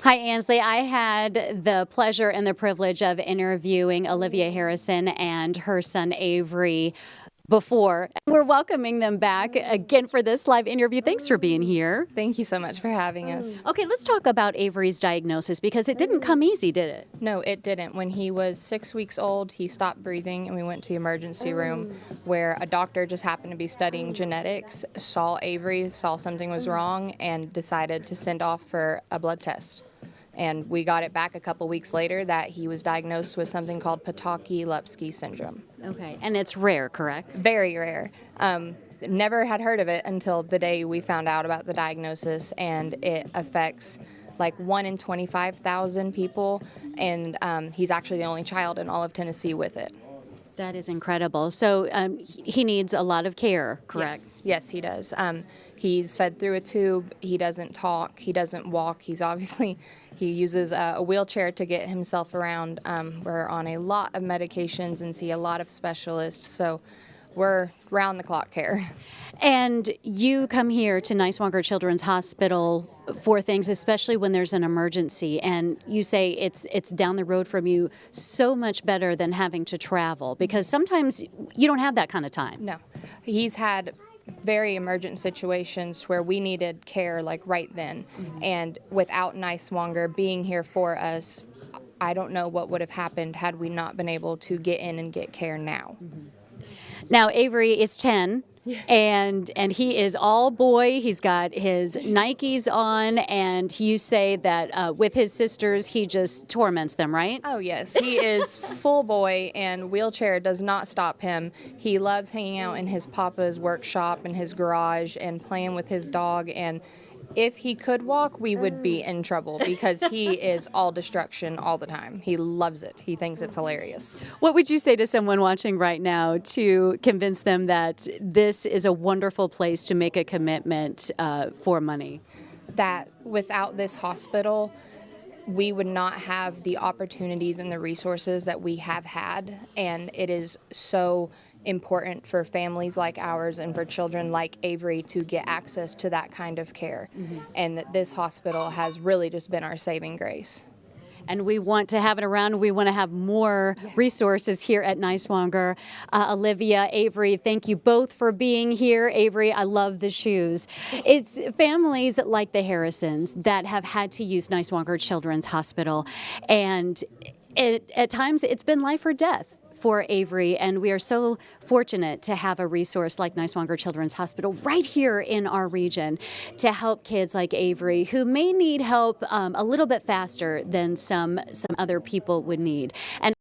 Hi, Ansley. I had the pleasure and the privilege of interviewing Olivia Harrison and her son Avery before. We're welcoming them back again for this live interview. Thanks for being here. Thank you so much for having us. Okay, let's talk about Avery's diagnosis because it didn't come easy, did it? No, it didn't. When he was 6 weeks old, he stopped breathing and we went to the emergency room where a doctor just happened to be studying genetics, saw Avery, saw something was wrong, and decided to send off for a blood test. And we got it back a couple weeks later that he was diagnosed with something called Potocki-Lupski syndrome. Okay, and it's rare, correct? Very rare. Never had heard of it until the day we found out about the diagnosis, and it affects like 1 in 25,000 people, and he's actually the only child in all of Tennessee with it. That is incredible. So he needs a lot of care, correct? Yes, he does. He's fed through a tube. He doesn't talk. He doesn't walk. He uses a wheelchair to get himself around. We're on a lot of medications and see a lot of specialists. So we're round the clock care. And you come here to Niswonger Children's Hospital for things, especially when there's an emergency. And you say it's down the road from you, so much better than having to travel, because sometimes you don't have that kind of time. No, he's had very emergent situations where we needed care like right then. And without Niswonger being here for us, I don't know what would have happened had we not been able to get in and get care now. Now, Avery is 10. And he is all boy. He's got his Nikes on, and you say that with his sisters, he just torments them, right? Oh, yes. He is full boy, and wheelchair does not stop him. He loves hanging out in his papa's workshop and his garage and playing with his dog. And if he could walk, we would be in trouble because he is all destruction all the time. He loves it. He thinks it's hilarious. What would you say to someone watching right now to convince them that this is a wonderful place to make a commitment for money? That without this hospital, we would not have the opportunities and the resources that we have had, and it is so important for families like ours and for children like Avery to get access to that kind of care. And that this hospital has really just been our saving grace. And we want to have it around. We want to have more resources here at Niswonger. Olivia, Avery, thank you both for being here. Avery, I love the shoes. It's families like the Harrisons that have had to use Niswonger Children's Hospital. And at times it's been life or death for Avery, and we are so fortunate to have a resource like Niswonger Children's Hospital right here in our region to help kids like Avery who may need help a little bit faster than some other people would need. And